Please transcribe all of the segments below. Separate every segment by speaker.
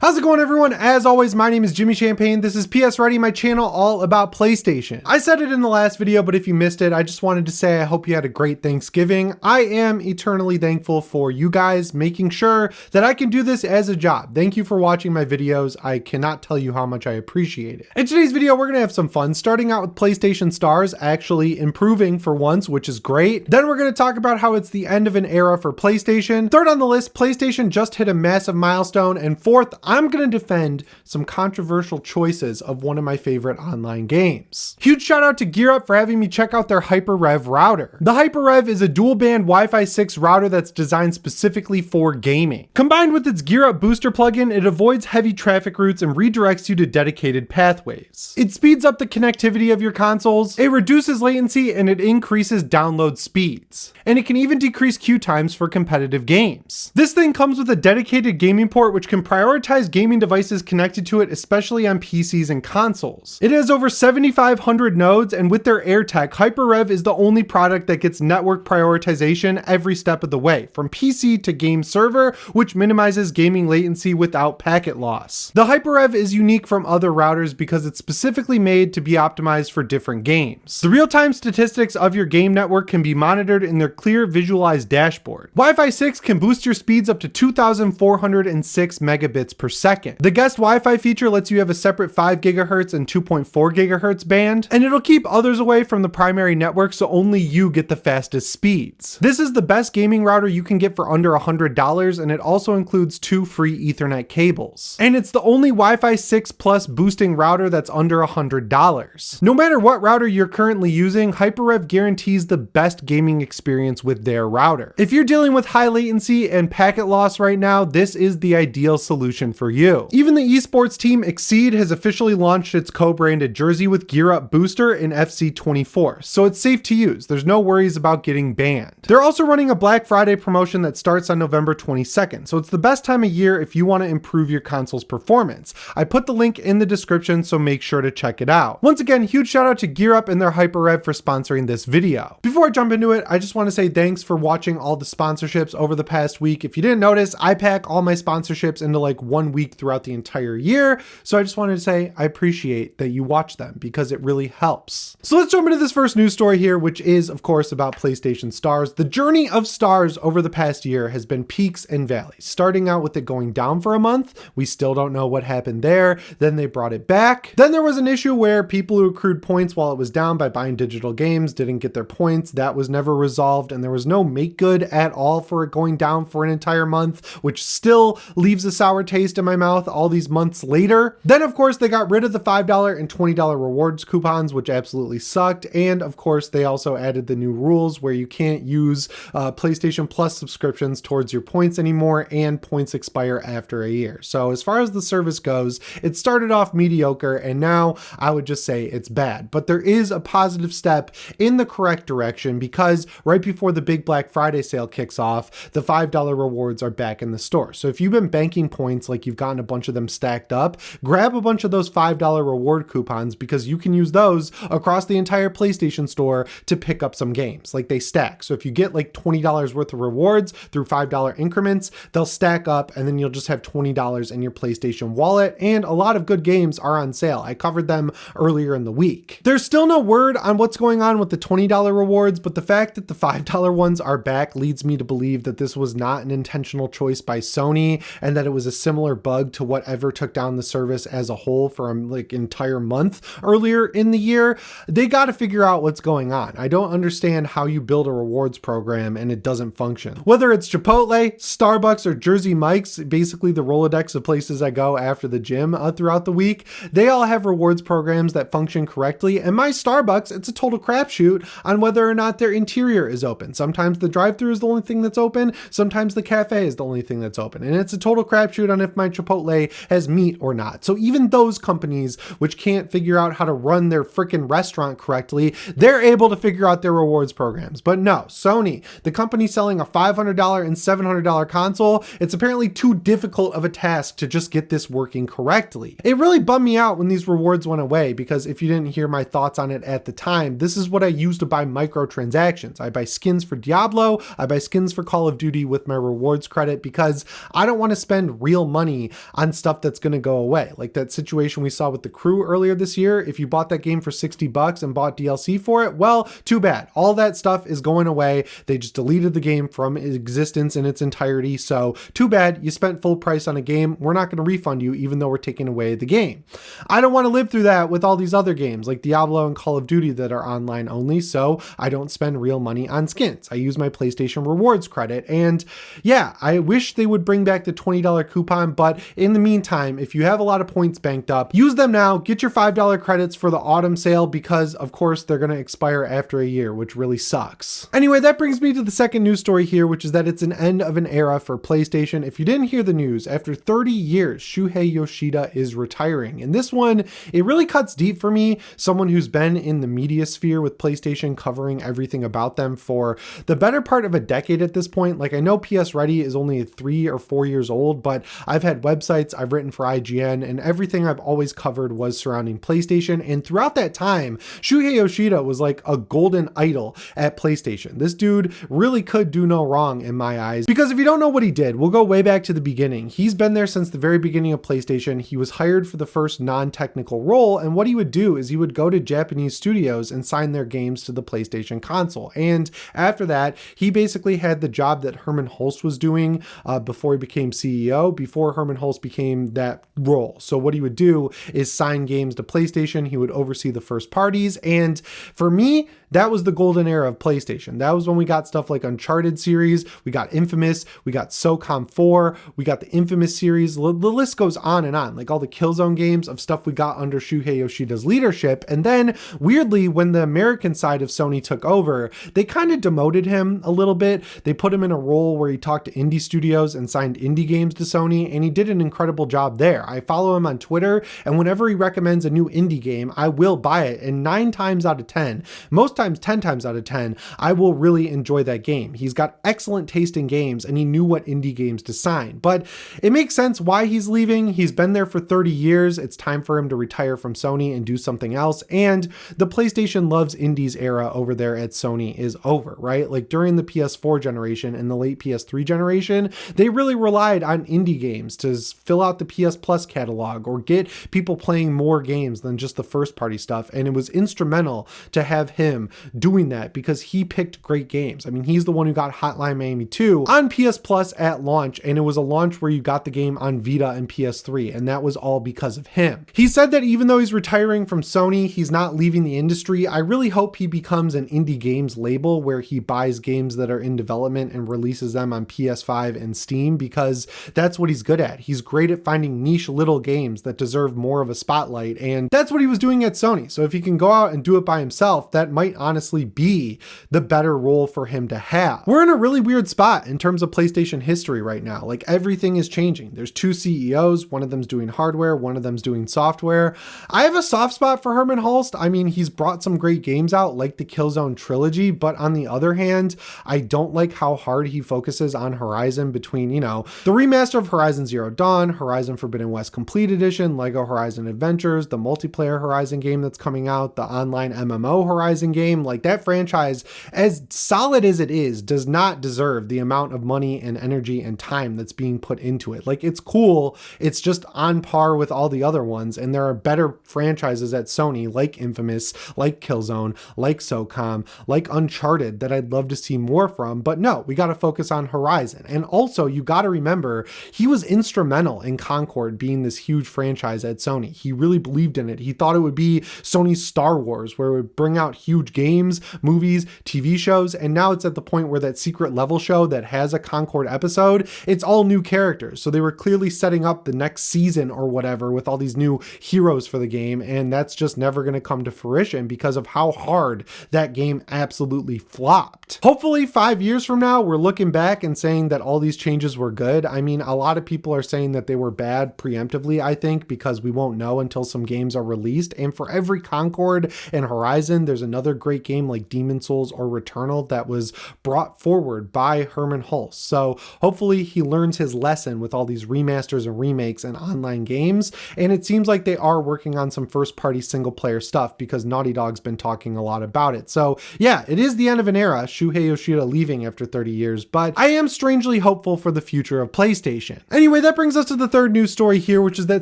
Speaker 1: How's it going, everyone? As always, my name is Jimmy Champagne. This is PSReady, my channel all about PlayStation. I said it in the last video, but if you missed it, I just wanted to say I hope you had a great Thanksgiving. I am eternally thankful for you guys making sure that I can do this as a job. Thank you for watching my videos. I cannot tell you how much I appreciate it. In today's video, we're gonna have some fun, starting out with PlayStation Stars actually improving for once, which is great. Then we're gonna talk about how it's the end of an era for PlayStation. Third on the list, PlayStation just hit a massive milestone. And fourth, I'm gonna defend some controversial choices of one of my favorite online games. Huge shout out to GearUp for having me check out their HyperRev router. The HyperRev is a dual band Wi-Fi 6 router that's designed specifically for gaming. Combined with its GearUp booster plugin, it avoids heavy traffic routes and redirects you to dedicated pathways. It speeds up the connectivity of your consoles, it reduces latency, and it increases download speeds. And it can even decrease queue times for competitive games. This thing comes with a dedicated gaming port which can prioritize gaming devices connected to it, especially on PCs and consoles. It has over 7,500 nodes, and with their AirTech, HyperRev is the only product that gets network prioritization every step of the way, from PC to game server, which minimizes gaming latency without packet loss. The HyperRev is unique from other routers because it's specifically made to be optimized for different games. The real-time statistics of your game network can be monitored in their clear visualized dashboard. Wi-Fi 6 can boost your speeds up to 2,406 megabits per second. The guest Wi-Fi feature lets you have a separate 5 gigahertz and 2.4 gigahertz band, and it'll keep others away from the primary network so only you get the fastest speeds. This is the best gaming router you can get for under $100, and it also includes 2 free Ethernet cables. And it's the only Wi-Fi 6 Plus boosting router that's under $100. No matter what router you're currently using, HyperRev guarantees the best gaming experience with their router. If you're dealing with high latency and packet loss right now, this is the ideal solution for you. Even the esports team Exceed has officially launched its co-branded jersey with GearUp Booster in FC24, so it's safe to use. There's no worries about getting banned. They're also running a Black Friday promotion that starts on November 22nd, so it's the best time of year if you want to improve your console's performance. I put the link in the description, so make sure to check it out. Once again, huge shout out to GearUp and their HyperRev for sponsoring this video. Before I jump into it, I just want to say thanks for watching all the sponsorships over the past week. If you didn't notice, I pack all my sponsorships into like 1 week throughout the entire year. So I just wanted to say I appreciate that you watch them because it really helps. So let's jump into this first news story here, which is of course about PlayStation Stars. The journey of Stars over the past year has been peaks and valleys, starting out with it going down for a month. We still don't know what happened there. Then they brought it back. Then there was an issue where people who accrued points while it was down by buying digital games didn't get their points. That was never resolved, and there was no make good at all for it going down for an entire month, which still leaves a sour taste in my mouth all these months later. Then of course they got rid of the $5 and $20 rewards coupons, which absolutely sucked. And of course they also added the new rules where you can't use PlayStation Plus subscriptions towards your points anymore, and points expire after a year. So as far as the service goes, it started off mediocre, and now I would just say it's bad. But there is a positive step in the correct direction, because right before the big Black Friday sale kicks off, the $5 rewards are back in the store. So if you've been banking points, like you've gotten a bunch of them stacked up, grab a bunch of those $5 reward coupons, because you can use those across the entire PlayStation store to pick up some games. Like, they stack. So if you get like $20 worth of rewards through $5 increments, they'll stack up, and then you'll just have $20 in your PlayStation wallet. And a lot of good games are on sale. I covered them earlier in the week. There's still no word on what's going on with the $20 rewards, but the fact that the $5 ones are back leads me to believe that this was not an intentional choice by Sony, and that it was a similar bug to whatever took down the service as a whole for like entire month earlier in the year. They got to figure out what's going on. I don't understand how you build a rewards program and it doesn't function. Whether it's Chipotle, Starbucks, or Jersey Mike's, basically the Rolodex of places I go after the gym throughout the week, they all have rewards programs that function correctly. And my Starbucks, it's a total crapshoot on whether or not their interior is open. Sometimes the drive-thru is the only thing that's open. Sometimes the cafe is the only thing that's open. And it's a total crapshoot on if my Chipotle has meat or not. So even those companies which can't figure out how to run their freaking restaurant correctly, they're able to figure out their rewards programs. But no, Sony, the company selling a $500 and $700 console, it's apparently too difficult of a task to just get this working correctly. It really bummed me out when these rewards went away, because if you didn't hear my thoughts on it at the time, this is what I use to buy microtransactions. I buy skins for Diablo, I buy skins for Call of Duty with my rewards credit, because I don't want to spend real money money on stuff that's going to go away. Like that situation we saw with The Crew earlier this year. If you bought that game for $60 and bought DLC for it, well, too bad. All that stuff is going away. They just deleted the game from existence in its entirety. So too bad. You spent full price on a game. We're not going to refund you, even though we're taking away the game. I don't want to live through that with all these other games like Diablo and Call of Duty that are online only. So I don't spend real money on skins. I use my PlayStation rewards credit. And yeah, I wish they would bring back the $20 coupon, but in the meantime, if you have a lot of points banked up, use them now, get your $5 credits for the autumn sale because of course they're going to expire after a year, which really sucks. Anyway, that brings me to the second news story here, which is that it's an end of an era for PlayStation. If you didn't hear the news, after 30 years, Shuhei Yoshida is retiring. And this one, it really cuts deep for me, someone who's been in the media sphere with PlayStation, covering everything about them for the better part of a decade at this point. Like I know PSReady is only 3 or 4 years old, but I've had websites, I've written for IGN, and everything I've always covered was surrounding PlayStation. And throughout that time, Shuhei Yoshida was like a golden idol at PlayStation. This dude really could do no wrong in my eyes, because if you don't know what he did, we'll go way back to the beginning. He's been there since the very beginning of PlayStation. He was hired for the first non-technical role, and what he would do is he would go to Japanese studios and sign their games to the PlayStation console. And after that, he basically had the job that Herman Hulst was doing before he became CEO, before Herman Hulst became that role. So what he would do is sign games to PlayStation. He would oversee the first parties. And for me, that was the golden era of PlayStation. That was when we got stuff like Uncharted series, we got Infamous, we got SOCOM 4, we got the Infamous series. The list goes on and on, like all the Killzone games of stuff we got under Shuhei Yoshida's leadership. And then weirdly, when the American side of Sony took over, they kind of demoted him a little bit. They put him in a role where he talked to indie studios and signed indie games to Sony, and he did an incredible job there. I follow him on Twitter, and whenever he recommends a new indie game, I will buy it. And 9 times out of 10, most times 10 times out of 10, I will really enjoy that game. He's got excellent taste in games, and he knew what indie games to sign. But it makes sense why he's leaving. He's been there for 30 years. It's time for him to retire from Sony and do something else. And the PlayStation loves indies era over there at Sony is over, right? Like during the PS4 generation and the late PS3 generation, they really relied on indie games to fill out the PS Plus catalog or get people playing more games than just the first party stuff. And it was instrumental to have him doing that because he picked great games. I mean, he's the one who got Hotline Miami 2 on PS Plus at launch, and it was a launch where you got the game on Vita and PS3, and that was all because of him. He said that even though he's retiring from Sony, he's not leaving the industry. I really hope he becomes an indie games label where he buys games that are in development and releases them on PS5 and Steam, because that's what he's good at. He's great at finding niche little games that deserve more of a spotlight, and that's what he was doing at Sony. So if he can go out and do it by himself, that might honestly be the better role for him to have. We're in a really weird spot in terms of PlayStation history right now. Like everything is changing. There's 2 CEOs. One of them's doing hardware. One of them's doing software. I have a soft spot for Herman Hulst. I mean, he's brought some great games out like the Killzone trilogy, but on the other hand, I don't like how hard he focuses on Horizon between, you know, the remaster of Horizon Zero Dawn, Horizon Forbidden West Complete Edition, Lego Horizon Adventures, the multiplayer Horizon game that's coming out, the online MMO Horizon game. Like that franchise, as solid as it is, does not deserve the amount of money and energy and time that's being put into it. Like it's cool. It's just on par with all the other ones. And there are better franchises at Sony like Infamous, like Killzone, like SOCOM, like Uncharted that I'd love to see more from. But no, we got to focus on Horizon. And also you got to remember, he was instrumental in Concord being this huge franchise at Sony. He really believed in it. He thought it would be Sony's Star Wars, where it would bring out huge games, movies, TV shows, and now it's at the point where that secret level show that has a Concord episode, it's all new characters. So they were clearly setting up the next season or whatever with all these new heroes for the game, and that's just never going to come to fruition because of how hard that game absolutely flopped. Hopefully 5 years from now, we're looking back and saying that all these changes were good. I mean, a lot of people are saying that they were bad preemptively, I think, because we won't know until some games are released. And for every Concord and Horizon, there's another great game like Demon's Souls or Returnal that was brought forward by Herman Hulst. So hopefully he learns his lesson with all these remasters and remakes and online games. And it seems like they are working on some first party single player stuff because Naughty Dog's been talking a lot about it. So yeah, it is the end of an era, Shuhei Yoshida leaving after 30 years, but I am strangely hopeful for the future of PlayStation. Anyway, Anyway, that brings us to the third news story here, which is that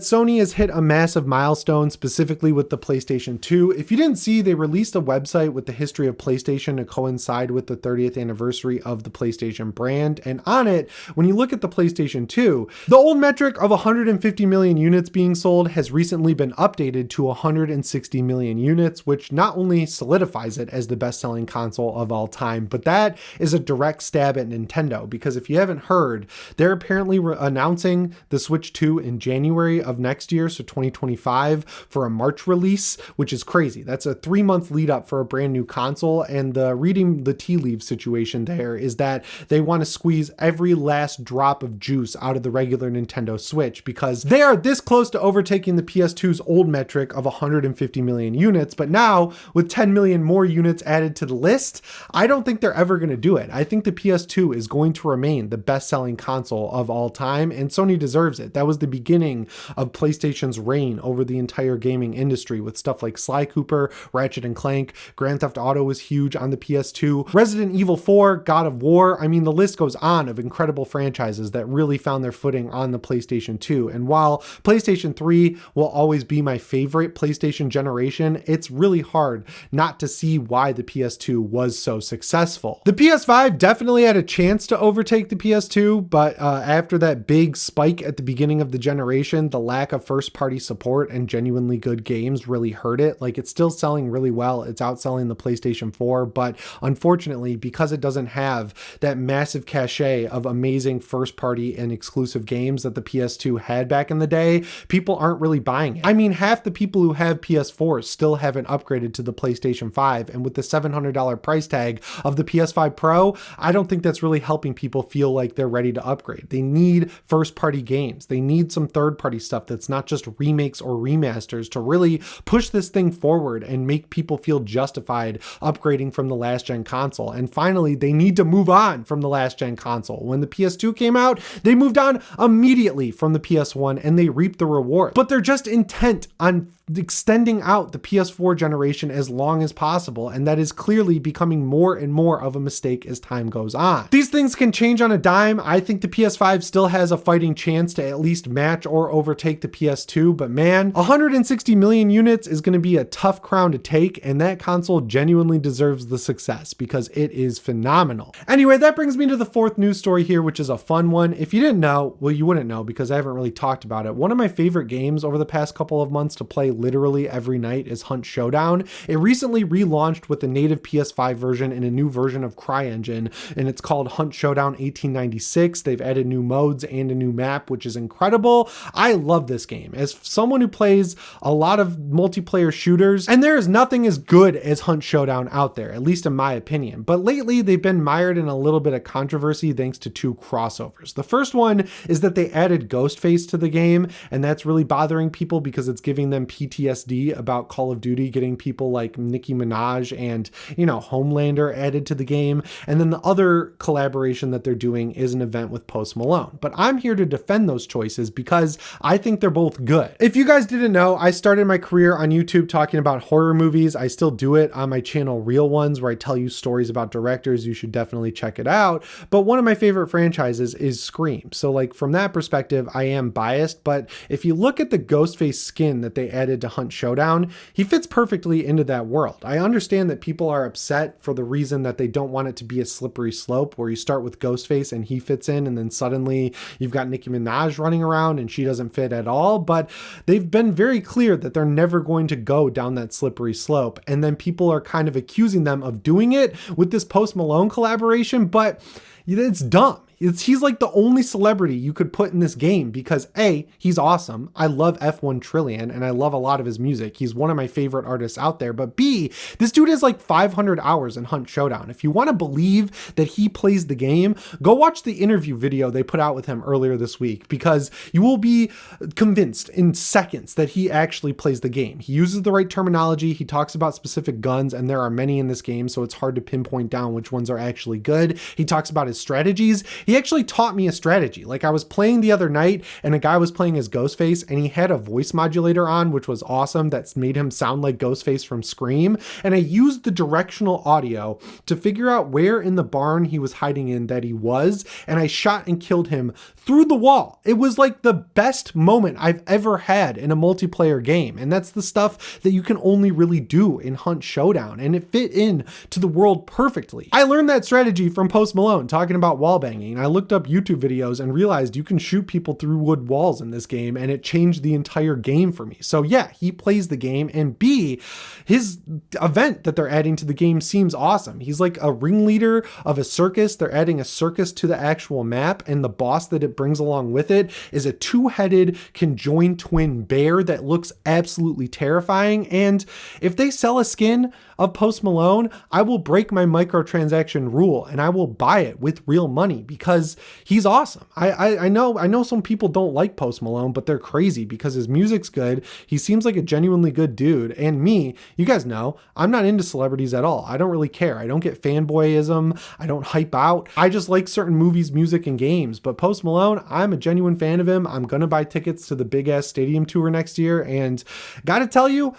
Speaker 1: Sony has hit a massive milestone, specifically with the PlayStation 2. If you didn't see, they released a website with the history of PlayStation to coincide with the 30th anniversary of the PlayStation brand. And on it, when you look at the PlayStation 2, the old metric of 150 million units being sold has recently been updated to 160 million units, which not only solidifies it as the best-selling console of all time, but that is a direct stab at Nintendo, because if you haven't heard, they're apparently announcing the Switch 2 in January of next year, so 2025, for a March release, which is crazy. That's a 3-month lead up for a brand new console, and reading the tea leaves situation there is that they want to squeeze every last drop of juice out of the regular Nintendo Switch, because they are this close to overtaking the PS2's old metric of 150 million units, but now with 10 million more units added to the list, I don't think they're ever going to do it. I think the PS2 is going to remain the best-selling console of all time, and Sony deserves it. That was the beginning of PlayStation's reign over the entire gaming industry, with stuff like Sly Cooper, Ratchet and Clank, Grand Theft Auto was huge on the PS2, Resident Evil 4, God of War. I mean, the list goes on of incredible franchises that really found their footing on the PlayStation 2. And while PlayStation 3 will always be my favorite PlayStation generation, it's really hard not to see why the PS2 was so successful. The PS5 definitely had a chance to overtake the PS2, but after that big spike at the beginning of the generation, the lack of first-party support and genuinely good games really hurt it. Like, it's still selling really well. It's outselling the PlayStation 4, but unfortunately, because it doesn't have that massive cachet of amazing first-party and exclusive games that the PS2 had back in the day, people aren't really buying it. I mean, half the people who have PS4s still haven't upgraded to the PlayStation 5, and with the $700 price tag of the PS5 Pro, I don't think that's really helping people feel like they're ready to upgrade. They need first-party games. They need some third-party stuff that's not just remakes or remasters to really push this thing forward and make people feel justified upgrading from the last-gen console. And finally, they need to move on from the last-gen console. When the PS2 came out, they moved on immediately from the PS1 and they reaped the reward. But they're just intent on extending out the PS4 generation as long as possible, and that is clearly becoming more and more of a mistake as time goes on. These things can change on a dime. I think the PS5 still has a fighting chance to at least match or overtake the PS2, but man, 160 million units is going to be a tough crown to take, and that console genuinely deserves the success because it is phenomenal. Anyway, that brings me to the fourth news story here, which is a fun one. If you didn't know, well, you wouldn't know because I haven't really talked about it. One of my favorite games over the past couple of months to play literally every night is Hunt Showdown. It recently relaunched with the native PS5 version and a new version of CryEngine, and it's called Hunt Showdown 1896. They've added new modes and a new map, which is incredible. I love this game. As someone who plays a lot of multiplayer shooters, and there is nothing as good as Hunt Showdown out there, at least in my opinion. But lately, they've been mired in a little bit of controversy thanks to two crossovers. The first one is that they added Ghostface to the game, and that's really bothering people because it's giving them PTSD about Call of Duty getting people like Nicki Minaj and, Homelander added to the game. And then the other collaboration that they're doing is an event with Post Malone. But I'm here to defend those choices because I think they're both good. If you guys didn't know, I started my career on YouTube talking about horror movies. I still do it on my channel Real Ones, where I tell you stories about directors. You should definitely check it out. But one of my favorite franchises is Scream. So like from that perspective, I am biased. But if you look at the Ghostface skin that they added to Hunt Showdown, he fits perfectly into that world. I understand that people are upset for the reason that they don't want it to be a slippery slope where you start with Ghostface and he fits in, and then suddenly you've got Nicki Minaj running around and she doesn't fit at all. But they've been very clear that they're never going to go down that slippery slope. And then people are kind of accusing them of doing it with this Post Malone collaboration, but it's dumb. He's like the only celebrity you could put in this game because A, he's awesome. I love F1 Trillion and I love a lot of his music. He's one of my favorite artists out there. But B, this dude has like 500 hours in Hunt Showdown. If you want to believe that he plays the game, go watch the interview video they put out with him earlier this week, because you will be convinced in seconds that he actually plays the game. He uses the right terminology. He talks about specific guns, and there are many in this game, so it's hard to pinpoint down which ones are actually good. He talks about his strategies. he actually taught me a strategy. Like I was playing the other night and a guy was playing as Ghostface and he had a voice modulator on, which was awesome. That's made him sound like Ghostface from Scream. And I used the directional audio to figure out where in the barn he was hiding in that he was. And I shot and killed him through the wall. It was like the best moment I've ever had in a multiplayer game. And that's the stuff that you can only really do in Hunt Showdown. And it fit in to the world perfectly. I learned that strategy from Post Malone talking about wall banging. I looked up YouTube videos and realized you can shoot people through wood walls in this game, and it changed the entire game for me. So yeah, he plays the game, and B, his event that they're adding to the game seems awesome. He's like a ringleader of a circus. They're adding a circus to the actual map, and the boss that it brings along with it is a two-headed conjoined twin bear that looks absolutely terrifying. And if they sell a skin of Post Malone, I will break my microtransaction rule and I will buy it with real money because he's awesome. I know some people don't like Post Malone, but they're crazy because his music's good. He seems like a genuinely good dude. And me, you guys know, I'm not into celebrities at all. I don't really care. I don't get fanboyism. I don't hype out. I just like certain movies, music, and games. But Post Malone, I'm a genuine fan of him. I'm going to buy tickets to the big ass stadium tour next year. And gotta tell you,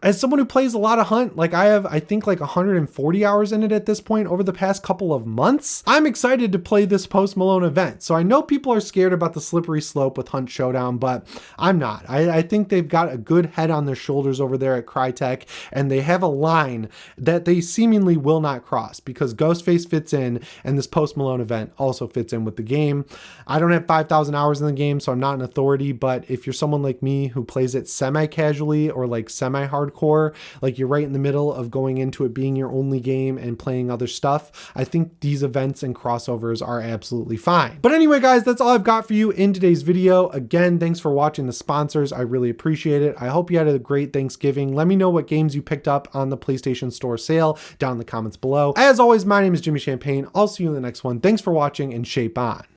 Speaker 1: as someone who plays a lot of Hunt, like I have, I think like 140 hours in it at this point over the past couple of months, I'm excited to play this Post Malone event. So I know people are scared about the slippery slope with Hunt Showdown, but I'm not. I think they've got a good head on their shoulders over there at Crytek, and they have a line that they seemingly will not cross because Ghostface fits in and this Post Malone event also fits in with the game. I don't have 5,000 hours in the game, so I'm not an authority, but if you're someone like me who plays it semi-casually or like semi-hardcore, like you're right in the middle of going into it being your only game and playing other stuff, I think these events and crossovers are absolutely fine. But anyway, guys, that's all I've got for you in today's video. Again, thanks for watching the sponsors. I really appreciate it. I hope you had a great Thanksgiving. Let me know what games you picked up on the PlayStation Store sale down in the comments below. As always, my name is Jimmy Champagne. I'll see you in the next one. Thanks for watching and shape on.